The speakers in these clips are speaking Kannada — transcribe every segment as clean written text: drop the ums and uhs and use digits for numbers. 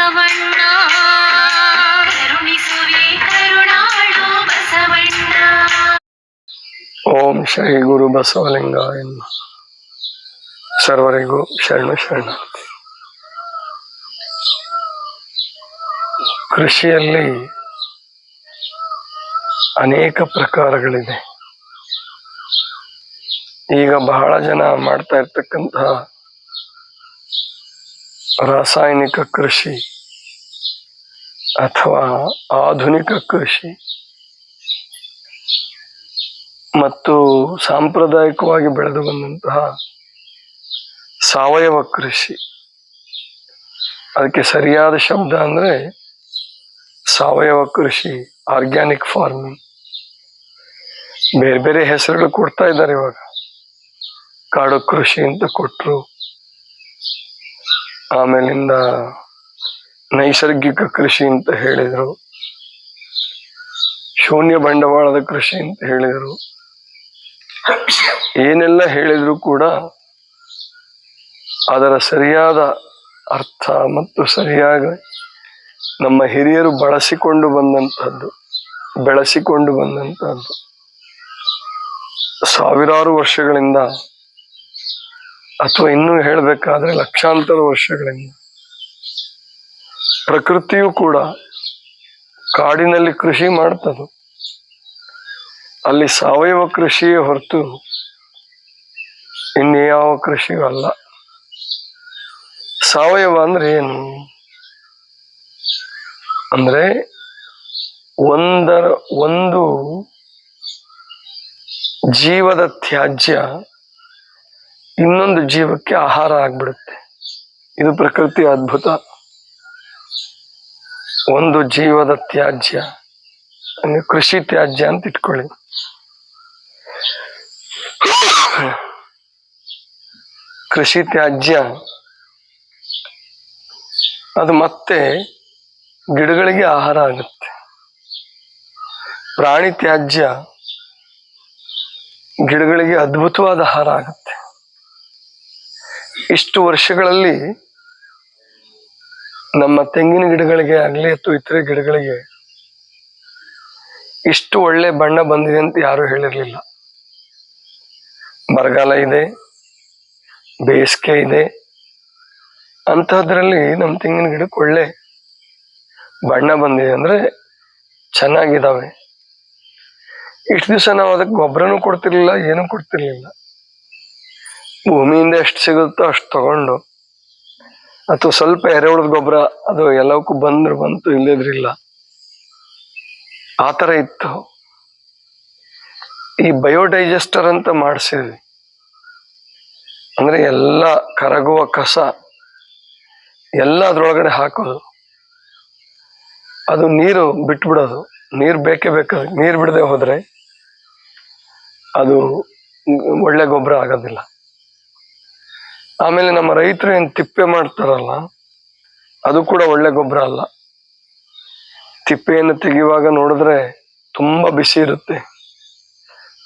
ಬಸವಣ್ಣ ಕರುಣಿಸುವೆ ಕರುಣಾಳು ಬಸವಣ್ಣ. ಓಂ ಶ್ರೀ ಗುರು ಬಸವಲಿಂಗಾಯ ನಮಃ. ಸರ್ವರಿಗೂ ಶರಣ ಶರಣ. ಕೃಷಿಯಲ್ಲಿ ಅನೇಕ ಪ್ರಕಾರಗಳಿದೆ. ಈಗ ಬಹಳ ಜನ ಮಾಡ್ತಾ ಇರ್ತಕ್ಕಂತಹ ರಾಸಾಯನಿಕ ಕೃಷಿ ಅಥವಾ ಆಧುನಿಕ ಕೃಷಿ ಮತ್ತು ಸಾಂಪ್ರದಾಯಿಕವಾಗಿ ಬೆಳೆದು ಬಂದಂತಹ ಸಾವಯವ ಕೃಷಿ. ಅದಕ್ಕೆ ಸರಿಯಾದ ಶಬ್ದ ಅಂದ್ರೆ ಸಾವಯವ ಕೃಷಿ, ಆರ್ಗ್ಯಾನಿಕ್ ಫಾರ್ಮಿಂಗ್. ಬೇರೆ ಬೇರೆ ಹೆಸರುಗಳು ಕೊಡ್ತಾ ಇದ್ದಾರೆ. ಇವಾಗ ಕಾಡು ಕೃಷಿ ಅಂತ ಕೊಟ್ರು, ಆಮೇಲಿಂದ ನೈಸರ್ಗಿಕ ಕೃಷಿ ಅಂತ ಹೇಳಿದ್ರು, ಶೂನ್ಯ ಬಂಡವಾಳದ ಕೃಷಿ ಅಂತ ಹೇಳಿದ್ರು. ಏನೆಲ್ಲ ಹೇಳಿದ್ರು ಕೂಡ ಅದರ ಸರಿಯಾದ ಅರ್ಥ ಮತ್ತು ಸರಿಯಾಗಿ ನಮ್ಮ ಹಿರಿಯರು ಬೆಳೆಸಿಕೊಂಡು ಬಂದಂತಹದ್ದು ಸಾವಿರಾರು ವರ್ಷಗಳಿಂದ, ಅಥವಾ ಇನ್ನೂ ಹೇಳಬೇಕಾದ್ರೆ ಲಕ್ಷಾಂತರ ವರ್ಷಗಳಿಂದ. ಪ್ರಕೃತಿಯು ಕೂಡ ಕಾಡಿನಲ್ಲಿ ಕೃಷಿ ಮಾಡ್ತದೆ. ಅಲ್ಲಿ ಸಾವಯವ ಕೃಷಿಯೇ ಹೊರತು ಇನ್ಯಾವ ಕೃಷಿಯೂ ಅಲ್ಲ. ಸಾವಯವ ಅಂದ್ರೆ ಏನು ಅಂದ್ರೆ ಒಂದು ಜೀವದ ತ್ಯಾಜ್ಯ ಇನ್ನೊಂದು ಜೀವಕ್ಕೆ ಆಹಾರ ಆಗ್ಬಿಡುತ್ತೆ. ಇದು ಪ್ರಕೃತಿ ಅದ್ಭುತ. ಒಂದು ಜೀವದ ತ್ಯಾಜ್ಯ ಅಂದ್ರೆ ಕೃಷಿ ತ್ಯಾಜ್ಯ ಅಂತ ಇಟ್ಕೊಳ್ಳಿ. ಕೃಷಿ ತ್ಯಾಜ್ಯ ಅದು ಮತ್ತೆ ಗಿಡಗಳಿಗೆ ಆಹಾರ ಆಗುತ್ತೆ. ಪ್ರಾಣಿ ತ್ಯಾಜ್ಯ ಗಿಡಗಳಿಗೆ ಅದ್ಭುತವಾದ ಆಹಾರ ಆಗುತ್ತೆ. ಇಷ್ಟು ವರ್ಷಗಳಲ್ಲಿ ನಮ್ಮ ತೆಂಗಿನ ಗಿಡಗಳಿಗೆ ಆಗಲಿ ಅಥವಾ ಇತರೆ ಗಿಡಗಳಿಗೆ ಇಷ್ಟು ಒಳ್ಳೆ ಬಣ್ಣ ಬಂದಿದೆ ಅಂತ ಯಾರು ಹೇಳಿರ್ಲಿಲ್ಲ. ಬರಗಾಲ ಇದೆ, ಬೇಸಿಗೆ ಇದೆ, ಅಂತಹದ್ರಲ್ಲಿ ನಮ್ಮ ತೆಂಗಿನ ಗಿಡಕ್ಕೆ ಒಳ್ಳೆ ಬಣ್ಣ ಬಂದಿದೆ ಅಂದ್ರೆ ಚೆನ್ನಾಗಿದ್ದಾವೆ. ಇಷ್ಟು ದಿವಸ ನಾವು ಅದಕ್ಕೆ ಗೊಬ್ಬರನೂ ಕೊಡ್ತಿರ್ಲಿಲ್ಲ, ಏನೂ ಕೊಡ್ತಿರ್ಲಿಲ್ಲ. ಭೂಮಿಯಿಂದ ಎಷ್ಟು ಸಿಗುತ್ತೋ ಅಷ್ಟು ತಗೊಂಡು, ಅಥವಾ ಸ್ವಲ್ಪ ಎರೆಹುಳದ ಗೊಬ್ಬರ ಅದು ಎಲ್ಲವಕ್ಕೂ ಬಂತು, ಇಲ್ಲದ್ರಿಲ್ಲ, ಆ ಥರ ಇತ್ತು. ಈ ಬಯೋಡೈಜೆಸ್ಟರ್ ಅಂತ ಮಾಡಿಸಿದ್ವಿ. ಅಂದ್ರೆ ಎಲ್ಲ ಕರಗುವ ಕಸ ಎಲ್ಲ ಅದ್ರೊಳಗಡೆ ಹಾಕೋದು, ಅದು ನೀರು ಬಿಟ್ಬಿಡೋದು. ನೀರು ಬೇಕೇ ಬೇಕಾದ್ರೆ ನೀರು ಬಿಡದೆ ಹೋದ್ರೆ ಅದು ಒಳ್ಳೆ ಗೊಬ್ಬರ ಆಗೋದಿಲ್ಲ. ಆಮೇಲೆ ನಮ್ಮ ರೈತರು ಏನ್ ತಿಪ್ಪೆ ಮಾಡ್ತಾರಲ್ಲ, ಅದು ಕೂಡ ಒಳ್ಳೆ ಗೊಬ್ಬರ ಅಲ್ಲ. ತಿಪ್ಪೆಯನ್ನು ತೆಗೆಯುವಾಗ ನೋಡಿದ್ರೆ ತುಂಬಾ ಬಿಸಿ ಇರುತ್ತೆ.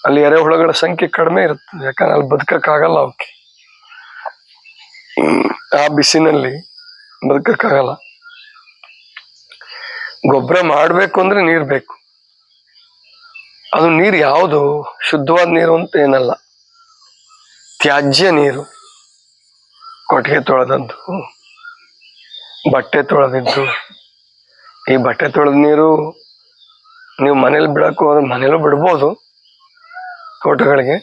ಅಲ್ಲಿ ಎರೆಹುಳಗಳ ಸಂಖ್ಯೆ ಕಡಿಮೆ ಇರುತ್ತೆ, ಯಾಕಂದ್ರೆ ಅಲ್ಲಿ ಬದುಕಕ್ಕಾಗಲ್ಲ ಅವಕ್ಕೆ. ಆ ಬಿಸಿನಲ್ಲಿ ಬದುಕಕ್ಕಾಗಲ್ಲ. ಗೊಬ್ಬರ ಮಾಡ್ಬೇಕು ಅಂದ್ರೆ ನೀರ್ ಬೇಕು. ಅದು ನೀರು ಯಾವುದು? ಶುದ್ಧವಾದ ನೀರು ಅಂತ ಏನಲ್ಲ, ತ್ಯಾಜ್ಯ ನೀರು. ಕೊಟ್ಟಿಗೆ ತೊಳೆದದ್ದು, ಬಟ್ಟೆ ತೊಳೆದಿದ್ದು. ಈ ಬಟ್ಟೆ ತೊಳೆದ ನೀರು ನೀವು ಮನೇಲಿ ಬಿಡಕ್ಕೆ ಹೋದ್ರೆ ಮನೇಲೂ ಬಿಡ್ಬೋದು ತೋಟಗಳಿಗೆ,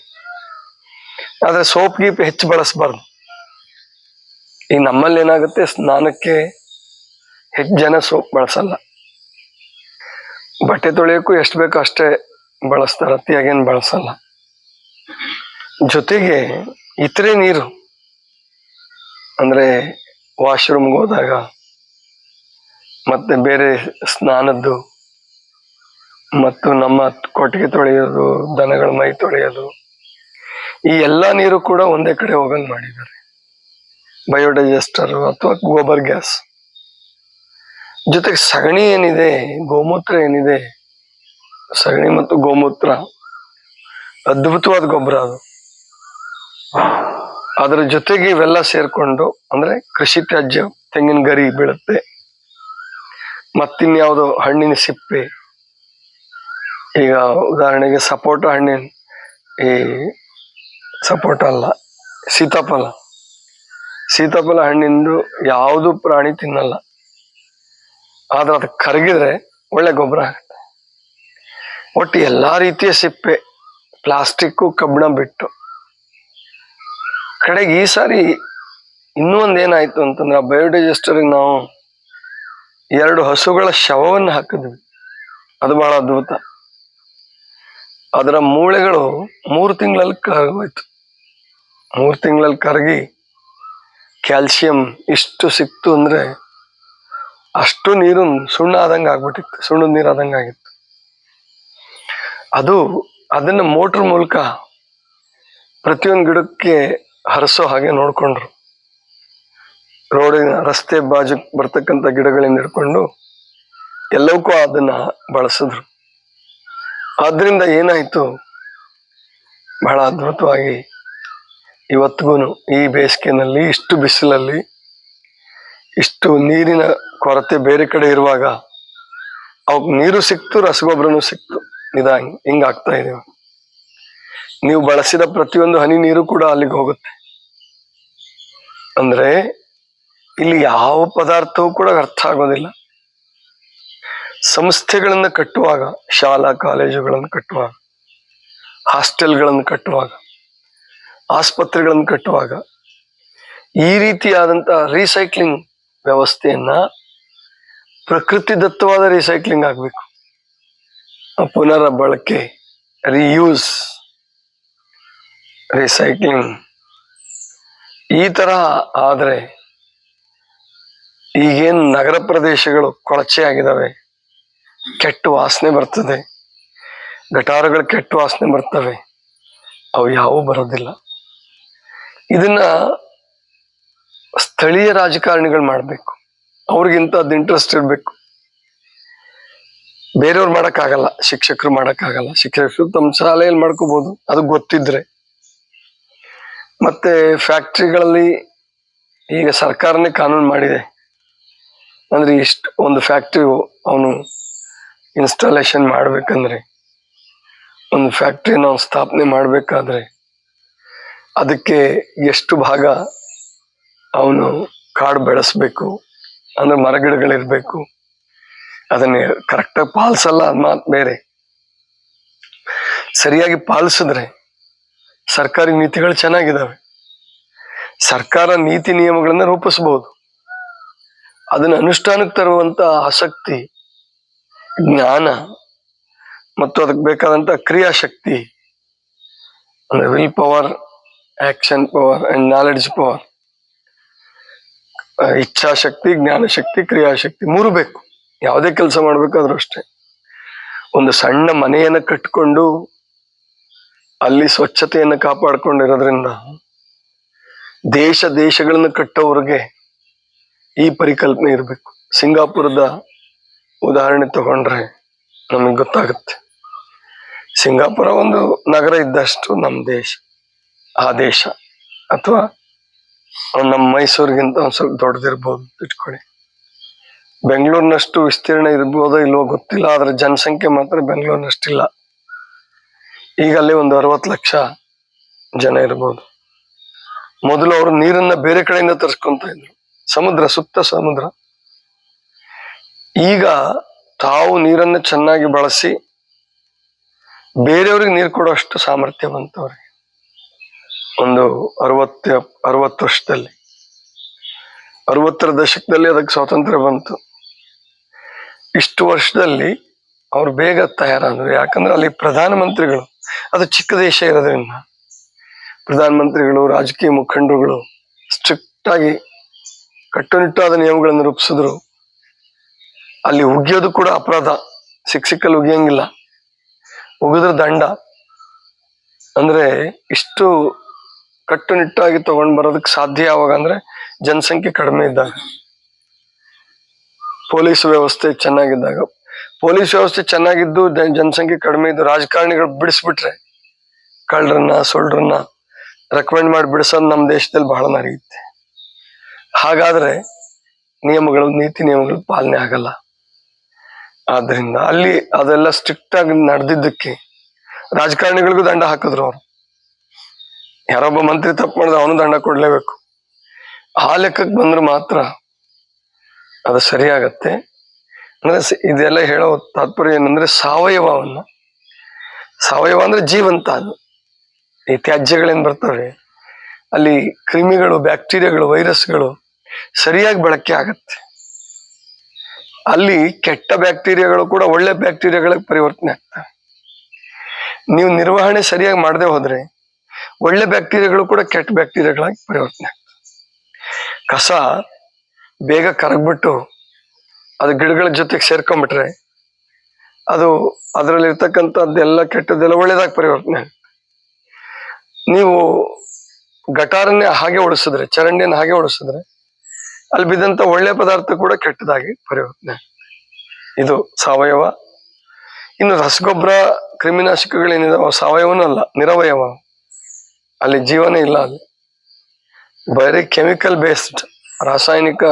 ಆದ್ರೆ ಸೋಪ್ ಗೀಪ್ ಹೆಚ್ಚು ಬಳಸಬಾರ್ದು. ಈಗ ನಮ್ಮಲ್ಲಿ ಏನಾಗುತ್ತೆ, ಸ್ನಾನಕ್ಕೆ ಹೆಚ್ಚು ಜನ ಸೋಪ್ ಬಳಸಲ್ಲ. ಬಟ್ಟೆ ತೊಳೆಯೋಕ್ಕೂ ಎಷ್ಟು ಬೇಕೋ ಅಷ್ಟೇ ಬಳಸ್ತಾರೆ, ಅತಿಯಾಗೇನು ಬಳಸಲ್ಲ. ಜೊತೆಗೆ ಇತರೆ ನೀರು ಅಂದ್ರೆ ವಾಶ್ರೂಮ್ಗೆ ಹೋದಾಗ, ಮತ್ತೆ ಬೇರೆ ಸ್ನಾನದ್ದು, ಮತ್ತು ನಮ್ಮ ಕೊಟ್ಟಿಗೆ ತೊಳೆಯೋದು, ದನಗಳ ಮೈ ತೊಳೆಯೋದು, ಈ ಎಲ್ಲಾ ನೀರು ಕೂಡ ಒಂದೇ ಕಡೆ ಹೋಗಂಗ್ ಮಾಡಿದ್ದಾರೆ. ಬಯೋಡೈಜೆಸ್ಟರ್ ಅಥವಾ ಗೋಬರ್ ಗ್ಯಾಸ್. ಜೊತೆಗೆ ಸಗಣಿ ಏನಿದೆ, ಗೋಮೂತ್ರ ಏನಿದೆ, ಸಗಣಿ ಮತ್ತು ಗೋಮೂತ್ರ ಅದ್ಭುತವಾದ ಗೊಬ್ಬರ ಅದು. ಅದರ ಜೊತೆಗೆ ಇವೆಲ್ಲ ಸೇರ್ಕೊಂಡು, ಅಂದ್ರೆ ಕೃಷಿ ತ್ಯಾಜ್ಯ, ತೆಂಗಿನ ಗರಿ ಬೀಳುತ್ತೆ, ಮತ್ತಿನ್ಯಾವುದೋ ಹಣ್ಣಿನ ಸಿಪ್ಪೆ, ಈಗ ಉದಾಹರಣೆಗೆ ಸಪೋಟ ಹಣ್ಣಿನ ಈ ಸಪೋಟ ಅಲ್ಲ, ಸೀತಾಫಲ ಹಣ್ಣಿಂದು ಯಾವುದು ಪ್ರಾಣಿ ತಿನ್ನಲ್ಲ, ಆದ್ರೆ ಅದು ಕರಗಿದ್ರೆ ಒಳ್ಳೆ ಗೊಬ್ಬರ ಆಗುತ್ತೆ. ಒಟ್ಟು ಎಲ್ಲಾ ರೀತಿಯ ಸಿಪ್ಪೆ, ಪ್ಲಾಸ್ಟಿಕ್ಕು ಕಬ್ಬಿಣ ಬಿಟ್ಟು. ಕಡೆಗೆ ಈ ಸಾರಿ ಇನ್ನೂ ಒಂದೇನಾಯ್ತು ಅಂತಂದ್ರೆ, ಆ ಬಯೋಡೈಜೆಸ್ಟರ್ಗೆ ನಾವು 2 ಹಸುಗಳ ಶವವನ್ನು ಹಾಕಿದ್ವಿ. ಅದು ಬಹಳ ಅದ್ಭುತ. ಅದರ ಮೂಳೆಗಳು 3 ತಿಂಗಳಲ್ಲಿ ಕರಗೋಯ್ತು. 3 ತಿಂಗಳಲ್ಲಿ ಕರಗಿ ಕ್ಯಾಲ್ಸಿಯಂ ಇಷ್ಟು ಸಿಕ್ತು ಅಂದ್ರೆ ಅಷ್ಟು ನೀರು ಸುಣ್ಣ ಆದಂಗೆ ಆಗ್ಬಿಟ್ಟಿತ್ತು, ಸುಣ್ಣದ ನೀರು ಆದಂಗೆ ಆಗಿತ್ತು. ಅದನ್ನ ಮೋಟ್ರ್ ಮೂಲಕ ಪ್ರತಿಯೊಂದು ಗಿಡಕ್ಕೆ ಹರಿಸೋ ಹಾಗೆ ನೋಡ್ಕೊಂಡ್ರು. ರೋಡಿನ ರಸ್ತೆ ಬಾಜು ಬರ್ತಕ್ಕಂಥ ಗಿಡಗಳಿಂದ ಹಿಡ್ಕೊಂಡು ಎಲ್ಲವಕ್ಕೂ ಅದನ್ನ ಬಳಸಿದ್ರು. ಆದ್ರಿಂದ ಏನಾಯ್ತು, ಬಹಳ ಅದ್ಭುತವಾಗಿ ಇವತ್ತಿಗೂ ಈ ಬೇಸಿಗೆನಲ್ಲಿ, ಇಷ್ಟು ಬಿಸಿಲಲ್ಲಿ, ಇಷ್ಟು ನೀರಿನ ಕೊರತೆ ಬೇರೆ ಕಡೆ ಇರುವಾಗ ಅವಕ್ಕೆ ನೀರು ಸಿಕ್ತು, ರಸಗೊಬ್ಬರನೂ ಸಿಕ್ತು. ಹಿಂಗಾಗ್ತಾ ಇದೀವಿ. ನೀವು ಬಳಸಿದ ಪ್ರತಿಯೊಂದು ಹನಿ ನೀರು ಕೂಡ ಅಲ್ಲಿಗೆ ಹೋಗುತ್ತೆ. ಅಂದ್ರೆ ಇಲ್ಲಿ ಯಾವ ಪದಾರ್ಥವೂ ಕೂಡ ವ್ಯರ್ಥ ಆಗೋದಿಲ್ಲ. ಸಂಸ್ಥೆಗಳನ್ನು ಕಟ್ಟುವಾಗ, ಶಾಲಾ ಕಾಲೇಜುಗಳನ್ನು ಕಟ್ಟುವಾಗ, ಹಾಸ್ಟೆಲ್ಗಳನ್ನು ಕಟ್ಟುವಾಗ, ಆಸ್ಪತ್ರೆಗಳನ್ನು ಕಟ್ಟುವಾಗ ಈ ರೀತಿಯಾದಂತ ರೀಸೈಕ್ಲಿಂಗ್ ವ್ಯವಸ್ಥೆಯನ್ನ ಪ್ರಕೃತಿ ದತ್ತವಾದ ರೀಸೈಕ್ಲಿಂಗ್ ಆಗ್ಬೇಕು. ಪುನರ ಬಳಕೆ, ರಿಯೂಸ್, ರೀಸೈಕ್ಲಿಂಗ್ ಈ ತರ ಆದ್ರೆ, ಈಗೇನು ನಗರ ಪ್ರದೇಶಗಳು ಕೊಳಚೆ ಆಗಿದಾವೆ, ಕೆಟ್ಟ ವಾಸನೆ ಬರ್ತದೆ, ಗಟಾರಗಳು ಕೆಟ್ಟ ವಾಸನೆ ಬರ್ತವೆ, ಅವು ಯಾವೂ ಬರೋದಿಲ್ಲ. ಇದನ್ನ ಸ್ಥಳೀಯ ರಾಜಕಾರಣಿಗಳು ಮಾಡ್ಬೇಕು. ಅವ್ರಿಗಿಂತದ್ದು ಇಂಟ್ರೆಸ್ಟ್ ಇರ್ಬೇಕು. ಬೇರೆಯವ್ರು ಮಾಡಕ್ಕಾಗಲ್ಲ, ಶಿಕ್ಷಕರು ಮಾಡಕ್ಕಾಗಲ್ಲ. ಶಿಕ್ಷಕರು ತಮ್ಮ ಶಾಲೆಯಲ್ಲಿ ಮಾಡ್ಕೋಬಹುದು, ಅದು ಗೊತ್ತಿದ್ರೆ. ಮತ್ತೆ ಫ್ಯಾಕ್ಟ್ರಿಗಳಲ್ಲಿ ಈಗ ಸರ್ಕಾರನೇ ಕಾನೂನು ಮಾಡಿದೆ. ಅಂದ್ರೆ ಒಂದು ಫ್ಯಾಕ್ಟ್ರಿ ಅವನು ಇನ್ಸ್ಟಾಲೇಷನ್ ಮಾಡ್ಬೇಕಂದ್ರೆ, ಒಂದು ಫ್ಯಾಕ್ಟ್ರಿ ನಾವು ಸ್ಥಾಪನೆ ಮಾಡ್ಬೇಕಾದ್ರೆ ಅದಕ್ಕೆ ಎಷ್ಟು ಭಾಗ ಅವನು ಕಾಡು ಬೆಳೆಸ್ಬೇಕು, ಅಂದ್ರೆ ಮರಗಿಡಗಳಿರ್ಬೇಕು. ಅದನ್ನ ಕರೆಕ್ಟಾಗಿ ಪಾಲಿಸಲ್ಲ, ಅದ್ ಮಾತು ಬೇರೆ. ಸರಿಯಾಗಿ ಪಾಲಿಸಿದ್ರೆ ಸರ್ಕಾರಿ ನೀತಿಗಳು ಚೆನ್ನಾಗಿದ್ದಾವೆ. ಸರ್ಕಾರ ನೀತಿ ನಿಯಮಗಳನ್ನ ರೂಪಿಸಬಹುದು. ಅದನ್ನ ಅನುಷ್ಠಾನಕ್ಕೆ ತರುವಂತ ಆಸಕ್ತಿ, ಜ್ಞಾನ ಮತ್ತು ಅದಕ್ಕೆ ಬೇಕಾದಂತ ಕ್ರಿಯಾಶಕ್ತಿ, ಅಂದ್ರೆ will power, action power and knowledge power, ಇಚ್ಛಾಶಕ್ತಿ, ಜ್ಞಾನಶಕ್ತಿ, ಕ್ರಿಯಾಶಕ್ತಿ 3 ಬೇಕು. ಯಾವುದೇ ಕೆಲಸ ಮಾಡ್ಬೇಕಾದ್ರೂ ಅಷ್ಟೇ. ಒಂದು ಸಣ್ಣ ಮನೆಯನ್ನ ಕಟ್ಕೊಂಡು ಅಲ್ಲಿ ಸ್ವಚ್ಛತೆಯನ್ನು ಕಾಪಾಡ್ಕೊಂಡಿರೋದ್ರಿಂದ ದೇಶಗಳನ್ನು ಕಟ್ಟೋವ್ರಿಗೆ ಈ ಪರಿಕಲ್ಪನೆ ಇರಬೇಕು. ಸಿಂಗಾಪುರದ ಉದಾಹರಣೆ ತಗೊಂಡ್ರೆ ನಮಗೆ ಗೊತ್ತಾಗುತ್ತೆ. ಸಿಂಗಾಪುರ ಒಂದು ನಗರ ಇದ್ದಷ್ಟು ನಮ್ಮ ದೇಶ ಅಥವಾ ನಮ್ಮ ಮೈಸೂರಿಗಿಂತ ಒಂದ್ ಸ್ವಲ್ಪ ದೊಡ್ಡದಿರ್ಬೋದು ಇಟ್ಕೊಳ್ಳಿ. ಬೆಂಗಳೂರಿನಷ್ಟು ವಿಸ್ತೀರ್ಣ ಇರ್ಬೋದೋ ಇಲ್ವೋ ಗೊತ್ತಿಲ್ಲ, ಆದ್ರೆ ಜನಸಂಖ್ಯೆ ಮಾತ್ರ ಬೆಂಗಳೂರಿನಷ್ಟಿಲ್ಲ. ಈಗ ಅಲ್ಲಿ ಒಂದು 60 ಲಕ್ಷ ಜನ ಇರ್ಬೋದು. ಮೊದಲು ಅವರು ನೀರನ್ನ ಬೇರೆ ಕಡೆಯಿಂದ ತರಿಸ್ಕೊಂತ ಇದ್ರು, ಸುತ್ತ ಸಮುದ್ರ. ಈಗ ತಾವು ನೀರನ್ನ ಚೆನ್ನಾಗಿ ಬಳಸಿ ಬೇರೆಯವ್ರಿಗೆ ನೀರು ಕೊಡುವಷ್ಟು ಸಾಮರ್ಥ್ಯ ಬಂತವ್ರಿಗೆ. ಒಂದು 60 ವರ್ಷದಲ್ಲಿ, 60ರ ದಶಕದಲ್ಲಿ ಅದಕ್ಕೆ ಸ್ವಾತಂತ್ರ್ಯ ಬಂತು. ಇಷ್ಟು ವರ್ಷದಲ್ಲಿ ಅವ್ರು ಬೇಗ ತಯಾರಾದ್ರು. ಯಾಕಂದ್ರೆ ಅಲ್ಲಿ ಪ್ರಧಾನಮಂತ್ರಿಗಳು, ಅದು ಚಿಕ್ಕ ದೇಶ ಇರೋದ್ರಿಂದ ಪ್ರಧಾನಮಂತ್ರಿಗಳು, ರಾಜಕೀಯ ಮುಖಂಡರುಗಳು ಸ್ಟ್ರಿಕ್ಟ್ ಆಗಿ ಕಟ್ಟುನಿಟ್ಟಾದ ನಿಯಮಗಳನ್ನು ರೂಪಿಸಿದ್ರು. ಅಲ್ಲಿ ಉಗಿಯೋದು ಕೂಡ ಅಪರಾಧ, ಸಿಕ್ಕಲ್ಲಿ ಉಗಿಯಂಗಿಲ್ಲ, ಉಗಿದ್ರೆ ದಂಡ. ಅಂದ್ರೆ ಇಷ್ಟು ಕಟ್ಟುನಿಟ್ಟಾಗಿ ತಗೊಂಡ್ ಬರೋದಕ್ಕೆ ಸಾಧ್ಯ ಯಾವಾಗ ಅಂದ್ರೆ ಜನಸಂಖ್ಯೆ ಕಡಿಮೆ ಇದ್ದಾಗ, ಪೊಲೀಸ್ ವ್ಯವಸ್ಥೆ ಚೆನ್ನಾಗಿದ್ದಾಗ. ಪೊಲೀಸ್ ವ್ಯವಸ್ಥೆ ಚೆನ್ನಾಗಿದ್ದು ಜನಸಂಖ್ಯೆ ಕಡಿಮೆ ಇದ್ದು ರಾಜಕಾರಣಿಗಳು ಬಿಡಿಸ್ಬಿಟ್ರೆ, ಕಳ್ಳರನ್ನ ಸುಳ್ಳರನ್ನ ರೆಕಮೆಂಡ್ ಮಾಡಿ ಬಿಡಿಸೋದು ನಮ್ಮ ದೇಶದಲ್ಲಿ ಬಹಳ ನಡೆಯುತ್ತೆ. ಹಾಗಾದ್ರೆ ನೀತಿ ನಿಯಮಗಳು ಪಾಲನೆ ಆಗಲ್ಲ. ಆದ್ರಿಂದ ಅಲ್ಲಿ ಅದೆಲ್ಲ ಸ್ಟ್ರಿಕ್ಟ್ ಆಗಿ ನಡೆದಿದ್ದಕ್ಕೆ ರಾಜಕಾರಣಿಗಳಿಗೂ ದಂಡ ಹಾಕಿದ್ರು ಅವರು. ಯಾರೊಬ್ಬ ಮಂತ್ರಿ ತಪ್ಪು ಮಾಡಿದ್ರೆ ಅವನು ದಂಡ ಕೊಡ್ಲೇಬೇಕು. ಆ ಲೆಕ್ಕಕ್ಕೆ ಬಂದ್ರೆ ಮಾತ್ರ ಅದು ಸರಿಯಾಗತ್ತೆ. ಅಂದ್ರೆ ಇದೆಲ್ಲ ಹೇಳೋ ತಾತ್ಪರ್ಯ ಏನಂದ್ರೆ ಸಾವಯವ ಅಂದ್ರೆ ಜೀವಂತ. ಅದು ಈ ತ್ಯಾಜ್ಯಗಳೇನ್ ಬರ್ತವೆ ಅಲ್ಲಿ ಕ್ರಿಮಿಗಳು, ಬ್ಯಾಕ್ಟೀರಿಯಾಗಳು, ವೈರಸ್ಗಳು ಸರಿಯಾಗಿ ಬಳಕೆ ಆಗತ್ತೆ. ಅಲ್ಲಿ ಕೆಟ್ಟ ಬ್ಯಾಕ್ಟೀರಿಯಾಗಳು ಕೂಡ ಒಳ್ಳೆ ಬ್ಯಾಕ್ಟೀರಿಯಾಗಳಿಗೆ ಪರಿವರ್ತನೆ ಆಗ್ತವೆ. ನೀವು ನಿರ್ವಹಣೆ ಸರಿಯಾಗಿ ಮಾಡದೆ ಹೋದ್ರೆ ಒಳ್ಳೆ ಬ್ಯಾಕ್ಟೀರಿಯಾಗಳು ಕೂಡ ಕೆಟ್ಟ ಬ್ಯಾಕ್ಟೀರಿಯಾಗಳಾಗಿ ಪರಿವರ್ತನೆ ಆಗ್ತವೆ. ಕಸ ಬೇಗ ಕರಗ್ಬಿಟ್ಟು ಅದು ಗಿಡಗಳ ಜೊತೆಗೆ ಸೇರ್ಕೊಂಡ್ಬಿಟ್ರೆ ಅದು ಅದರಲ್ಲಿ ಇರ್ತಕ್ಕಂಥದ್ದೆಲ್ಲ ಕೆಟ್ಟದ್ದೆಲ್ಲ ಒಳ್ಳೇದಾಗಿ ಪರಿವರ್ತನೆ ಆಗುತ್ತೆ. ನೀವು ಗಟಾರನ್ನೇ ಹಾಗೆ ಉಳಿಸಿದ್ರೆ, ಚರಂಡಿಯನ್ನು ಹಾಗೆ ಉಳಿಸಿದ್ರೆ ಅಲ್ಲಿ ಬಿದ್ದಂತ ಒಳ್ಳೆ ಪದಾರ್ಥ ಕೂಡ ಕೆಟ್ಟದಾಗಿ ಪರಿವರ್ತನೆ ಆಗುತ್ತೆ. ಇದು ಸಾವಯವ. ಇನ್ನು ರಸಗೊಬ್ಬರ, ಕ್ರಿಮಿನಾಶಕಗಳೇನಿದಾವ ಸಾವಯವನೂ ಅಲ್ಲ, ನಿರವಯವ. ಅಲ್ಲಿ ಜೀವನೇ ಇಲ್ಲ. ಅಲ್ಲಿ ಬರೀ ಕೆಮಿಕಲ್ ಬೇಸ್ಡ್, ರಾಸಾಯನಿಕ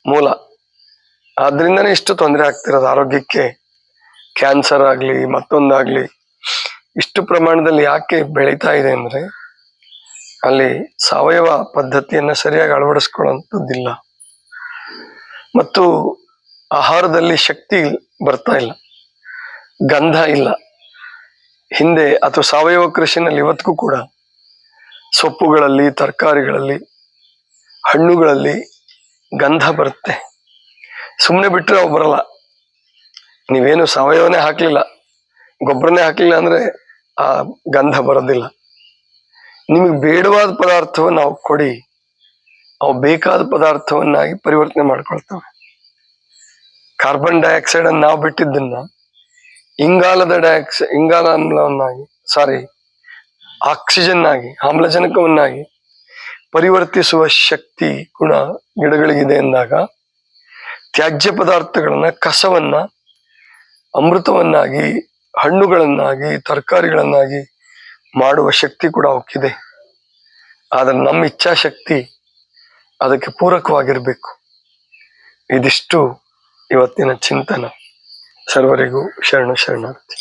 ಮೂಲ. ಆದ್ರಿಂದನೇ ಇಷ್ಟು ತೊಂದರೆ ಆಗ್ತಿರೋದು ಆರೋಗ್ಯಕ್ಕೆ. ಕ್ಯಾನ್ಸರ್ ಆಗ್ಲಿ ಮತ್ತೊಂದಾಗ್ಲಿ ಇಷ್ಟು ಪ್ರಮಾಣದಲ್ಲಿ ಯಾಕೆ ಬೆಳೀತಾ ಇದೆ ಅಂದ್ರೆ ಅಲ್ಲಿ ಸಾವಯವ ಪದ್ಧತಿಯನ್ನ ಸರಿಯಾಗಿ ಅಳವಡಿಸ್ಕೊಳ್ಳುವಂಥದ್ದಿಲ್ಲ. ಮತ್ತು ಆಹಾರದಲ್ಲಿ ಶಕ್ತಿ ಬರ್ತಾ ಇಲ್ಲ, ಗಂಧ ಇಲ್ಲ. ಹಿಂದೆ ಅಥವಾ ಸಾವಯವ ಕೃಷಿನಲ್ಲಿ ಇವತ್ತಿಗೂ ಕೂಡ ಸೊಪ್ಪುಗಳಲ್ಲಿ, ತರಕಾರಿಗಳಲ್ಲಿ, ಹಣ್ಣುಗಳಲ್ಲಿ ಗಂಧ ಬರುತ್ತೆ. ಸುಮ್ಮನೆ ಬಿಟ್ಟರೆ ಅವು ಬರಲ್ಲ. ನೀವೇನು ಸಾವಯವನೇ ಹಾಕ್ಲಿಲ್ಲ, ಗೊಬ್ಬರನೇ ಹಾಕ್ಲಿಲ್ಲ ಅಂದ್ರೆ ಆ ಗಂಧ ಬರೋದಿಲ್ಲ. ನಿಮಗೆ ಬೇಡವಾದ ಪದಾರ್ಥವನ್ನು ನಾವು ಕೊಡಿ, ಅವು ಬೇಕಾದ ಪದಾರ್ಥವನ್ನಾಗಿ ಪರಿವರ್ತನೆ ಮಾಡ್ಕೊಳ್ತವೆ. ಕಾರ್ಬನ್ ಡೈಆಕ್ಸೈಡ್ ಅನ್ನು ನಾವು ಬಿಟ್ಟಿದ್ದನ್ನ ಇಂಗಾಲ ಅಮ್ಲವನ್ನಾಗಿ ಆಕ್ಸಿಜನ್ ಆಗಿ, ಆಮ್ಲಜನಕವನ್ನಾಗಿ ಪರಿವರ್ತಿಸುವ ಶಕ್ತಿ ಗುಣ ಗಿಡಗಳಿಗಿದೆ ಎಂದಾಗ ತ್ಯಾಜ್ಯ ಪದಾರ್ಥಗಳನ್ನ, ಕಸವನ್ನ ಅಮೃತವನ್ನಾಗಿ, ಹಣ್ಣುಗಳನ್ನಾಗಿ, ತರಕಾರಿಗಳನ್ನಾಗಿ ಮಾಡುವ ಶಕ್ತಿ ಕೂಡ ಅವಕ್ಕಿದೆ. ಆದ್ರೆ ನಮ್ಮ ಇಚ್ಛಾಶಕ್ತಿ ಅದಕ್ಕೆ ಪೂರಕವಾಗಿರ್ಬೇಕು. ಇದಿಷ್ಟು ಇವತ್ತಿನ ಚಿಂತನ. ಸರ್ವರಿಗೂ ಶರಣಾರ್ಥಿ.